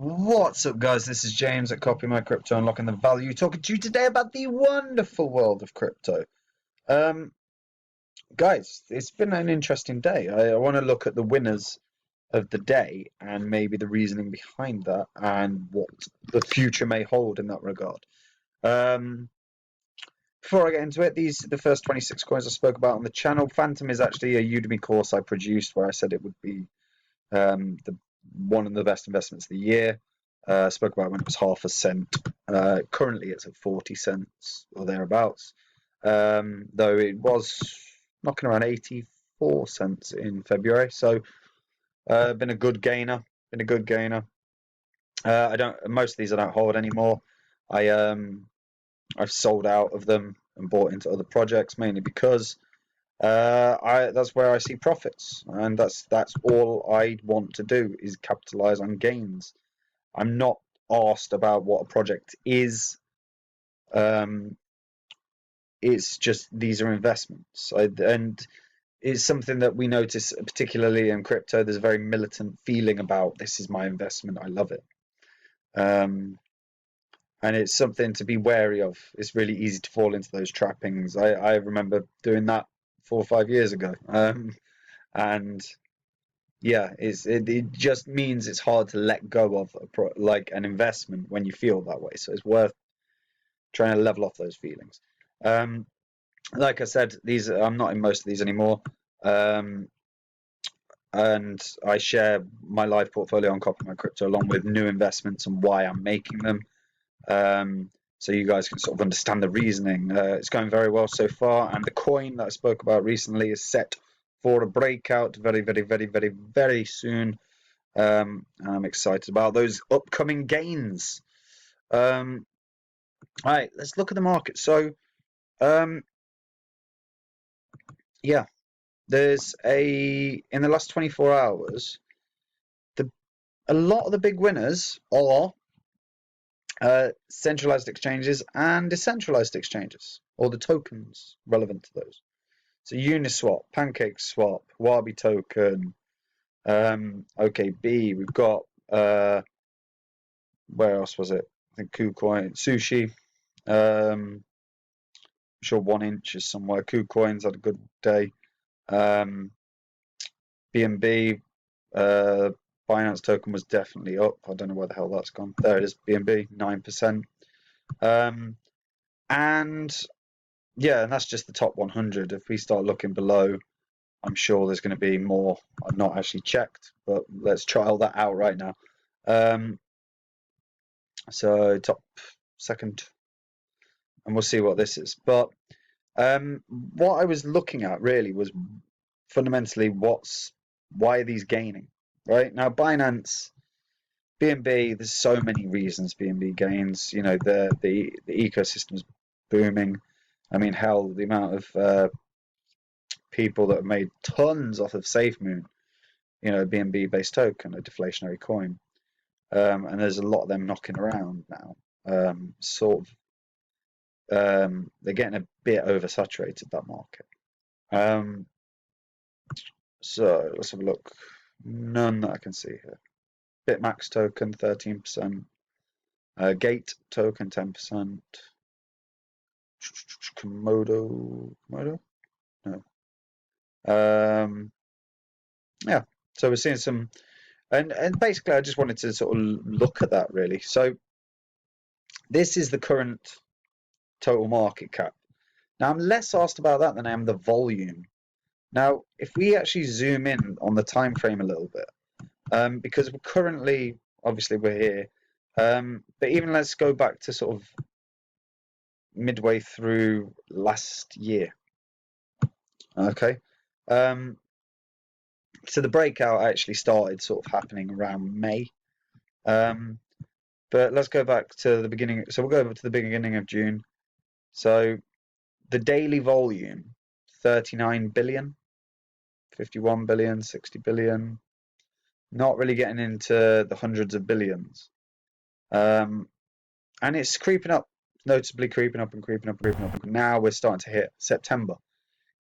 What's up, guys? This is James at Copy My Crypto, Unlocking the Value, talking to you today about the wonderful world of crypto. Um, Guys, it's been an interesting day. I want to look at the winners of the day and maybe the reasoning behind that and what the future may hold in that regard. Um, Before I get into it, these are the first 26 coins I spoke about on the channel. Phantom is actually a Udemy course I produced where I said it would be the one of the best investments of the year. Spoke about when it was half a cent. Currently, it's at 40 cents or thereabouts. Though it was knocking around 84 cents in February. So, been a good gainer. Been a good gainer. I don't. Most of these I don't hold anymore. I've sold out of them and bought into other projects mainly because that's where I see profits, and that's all I want to do is capitalize on gains. I'm not asked about what a project is. Um, it's just these are investments, and it's something that we notice, particularly in crypto. There's a very militant feeling about this is my investment. I love it, and it's something to be wary of. It's really easy to fall into those trappings. I remember doing that 4 or 5 years ago, and yeah, it just means it's hard to let go of like an investment when you feel that way. So it's worth trying to level off those feelings. Um, like I said, these I'm not in most of these anymore, um, and I share my live portfolio on Copy My Crypto along with new investments and why I'm making them. So you guys can sort of understand the reasoning. It's going very well so far, and the coin that I spoke about recently is set for a breakout very, very, very, very, very soon. And I'm excited about those upcoming gains. All right, let's look at the market. So, um, yeah, there's in the last 24 hours, a lot of the big winners are centralized exchanges and decentralized exchanges, or the tokens relevant to those. So Uniswap, PancakeSwap, Wabi Token, OKB. We've got where else was it? I think Kucoin, Sushi. I'm sure 1inch is somewhere. Kucoin's had a good day. BNB, Binance token was definitely up. I don't know where the hell that's gone. There it is. BNB 9%. And yeah, and that's just the top 100. If we start looking below, I'm sure there's going to be more. I've not actually checked, but let's trial that out right now. So top second, and we'll see what this is. But what I was looking at really was fundamentally why are these gaining, right? Now Binance, BNB, there's so many reasons BNB gains. You know, the ecosystem's booming. I mean, hell, the amount of people that have made tons off of SafeMoon, you know, BNB based token, a deflationary coin. And there's a lot of them knocking around now. They're getting a bit oversaturated, that market. So let's have a look. None that I can see here. Bitmax token 13%. Gate token 10%. Komodo? No. Yeah. So we're seeing some, and basically I just wanted to sort of look at that really. So this is the current total market cap. Now I'm less asked about that than I am the volume. Now, if we actually zoom in on the time frame a little bit, because we're currently, obviously we're here, but even let's go back to sort of midway through last year. Okay. So the breakout actually started sort of happening around May. But let's go back to the beginning. So we'll go over to the beginning of June. So the daily volume, 39 billion, 51 billion, 60 billion, not really getting into the hundreds of billions. And it's creeping up, noticeably creeping up and creeping up and creeping up. Now we're starting to hit September.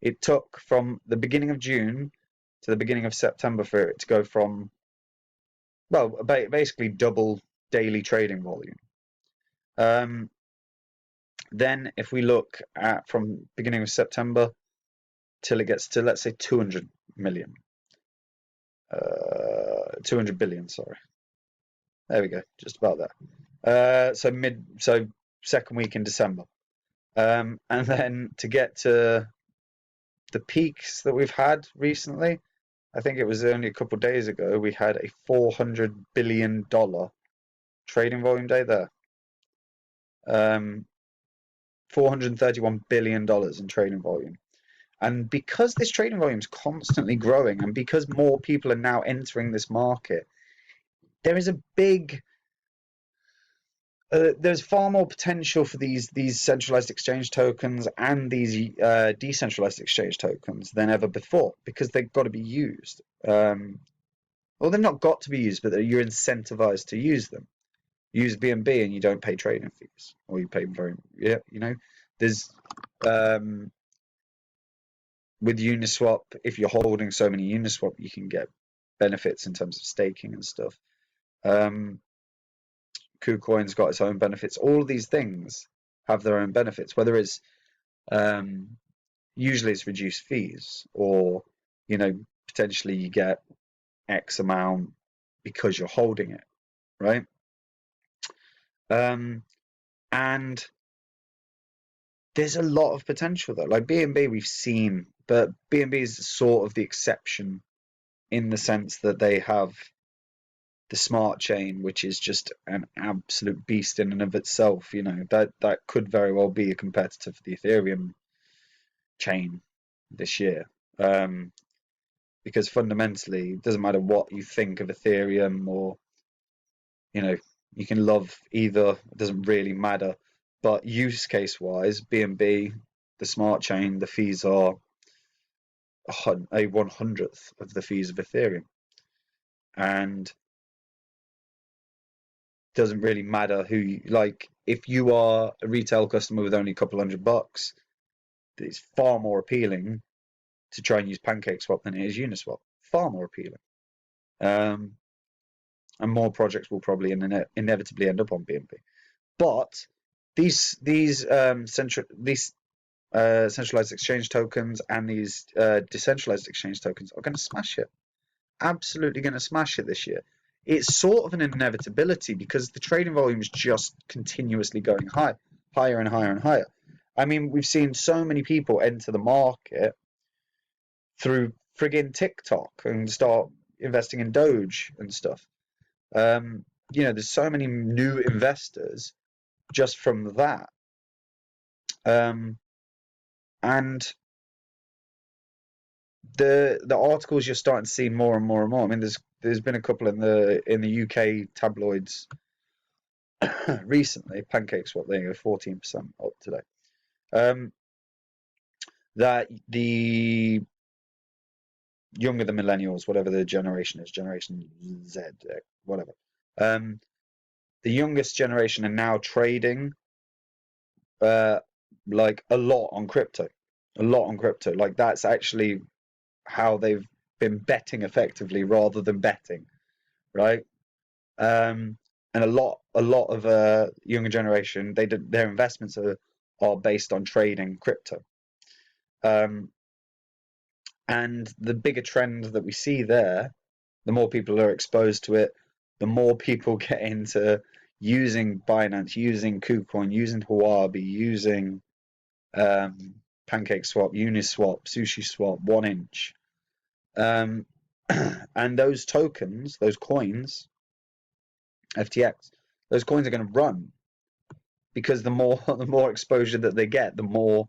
It took from the beginning of June to the beginning of September for it to go from, well, basically double daily trading volume. Then if we look at from beginning of September till it gets to, let's say, 200 million, 200 billion, sorry. There we go, just about there. So second week in December. And then to get to the peaks that we've had recently, I think it was only a couple of days ago, we had a $400 billion trading volume day there. $431 billion in trading volume. And because this trading volume is constantly growing, and because more people are now entering this market, there is a big there's far more potential for these centralized exchange tokens and these decentralized exchange tokens than ever before, because they've got to be used. Well, they've not got to be used, but you're incentivized to use them. Use BNB and you don't pay trading fees, or you pay there's with Uniswap, if you're holding so many Uniswap, you can get benefits in terms of staking and stuff. KuCoin's got its own benefits. All of these things have their own benefits, whether it's usually it's reduced fees, or potentially you get X amount because you're holding it, right? And there's a lot of potential there. Like BNB we've seen, but BNB is sort of the exception in the sense that they have the smart chain, which is just an absolute beast in and of itself. That could very well be a competitor for the Ethereum chain this year. Because fundamentally, it doesn't matter what you think of Ethereum, or you can love either, it doesn't really matter. But use case wise, BNB, the smart chain, the fees are a 100th of the fees of Ethereum. And doesn't really matter who if you are a retail customer with only a couple $100, it's far more appealing to try and use PancakeSwap than it is Uniswap. Far more appealing. And more projects will probably inevitably end up on BNB. But these centralized exchange tokens and these decentralized exchange tokens are going to smash it. Absolutely going to smash it this year. It's sort of an inevitability because the trading volume is just continuously going higher and higher and higher. I mean, we've seen so many people enter the market through friggin' TikTok and start investing in Doge and stuff. There's so many new investors just from that. And the articles you're starting to see more and more and more. I mean, there's been a couple in the UK tabloids recently. PancakeSwap, there you go, 14% up today. That the younger the millennials, whatever the generation is, Generation Z, whatever. The youngest generation are now trading like a lot on crypto. Like that's actually how they've been betting effectively rather than betting, right? And a lot of younger generation, their investments are based on trading crypto. And the bigger trend that we see there, the more people are exposed to it, the more people get into using Binance, using KuCoin, using Huobi, using PancakeSwap, Uniswap, SushiSwap, 1inch. And those tokens, those coins, FTX, those coins are going to run because the more exposure that they get, the more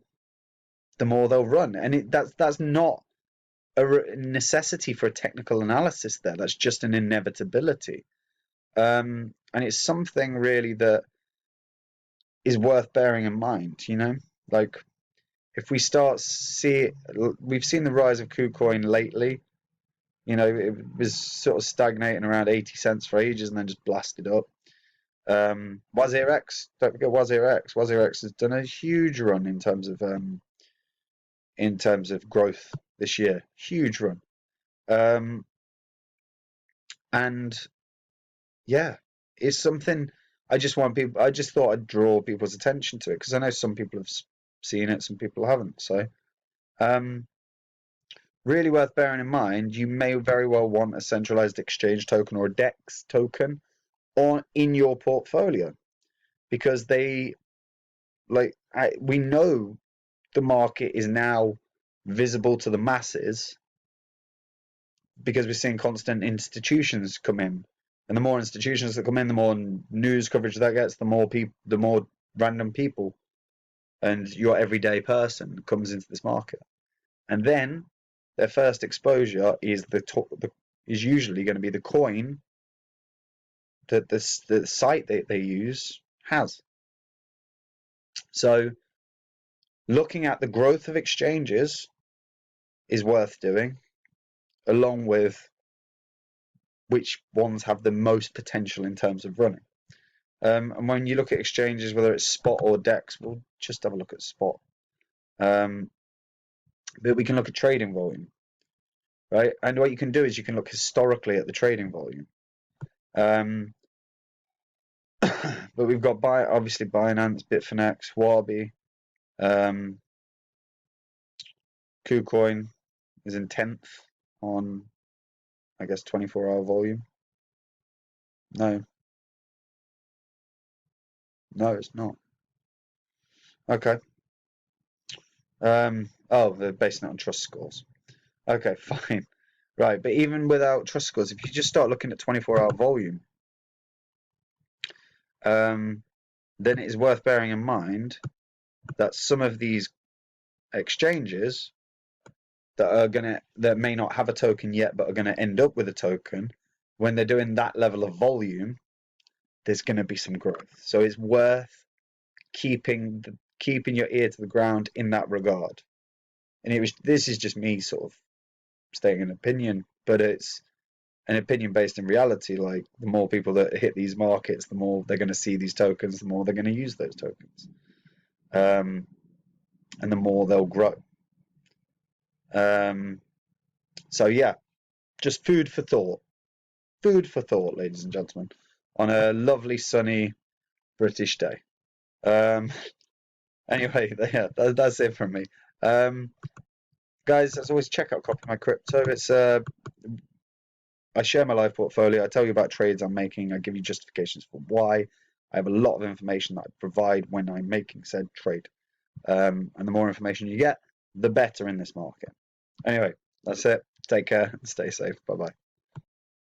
they'll run. And that's not a necessity for a technical analysis there. That's just an inevitability. And it's something really that is worth bearing in mind, like if we we've seen the rise of KuCoin lately. It was sort of stagnating around 80 cents for ages and then just blasted up. WazirX, don't forget WazirX. WazirX has done a huge run in terms of growth this year. Huge run. And yeah, it's something I just want people. I just thought I'd draw people's attention to it because I know some people have seen it, some people haven't. So, um, really worth bearing in mind. You may very well want a centralized exchange token or a DEX token on in your portfolio because we know the market is now visible to the masses because we're seeing constant institutions come in. And the more institutions that come in, the more news coverage that gets, the more random people and your everyday person comes into this market. And then their first exposure is is usually going to be the coin that the site that they use has. So looking at the growth of exchanges is worth doing, along with which ones have the most potential in terms of running. And when you look at exchanges, whether it's spot or DEX, we'll just have a look at spot. But we can look at trading volume, right? And what you can do is you can look historically at the trading volume. But we've got obviously Binance, Bitfinex, Wabi, Kucoin is in 10th on, I guess, 24-hour volume. No, it's not. Okay. Oh, they're basing it on trust scores. Okay, fine. Right, but even without trust scores, if you just start looking at 24-hour volume, then it is worth bearing in mind that some of these exchanges that may not have a token yet but are gonna end up with a token, when they're doing that level of volume, there's gonna be some growth. So it's worth keeping your ear to the ground in that regard. And this is just me sort of stating an opinion, but it's an opinion based in reality. Like, the more people that hit these markets, the more they're going to see these tokens, the more they're going to use those tokens, and the more they'll grow. So yeah, just food for thought, ladies and gentlemen, on a lovely sunny British day. Anyway, yeah, that's it from me. Guys, as always, check out Copy My Crypto. It's I share my live portfolio. I tell you about trades I'm making. I give you justifications for why. I have a lot of information that I provide when I'm making said trade. And the more information you get, the better in this market. Anyway, that's it. Take care and stay safe. Bye bye.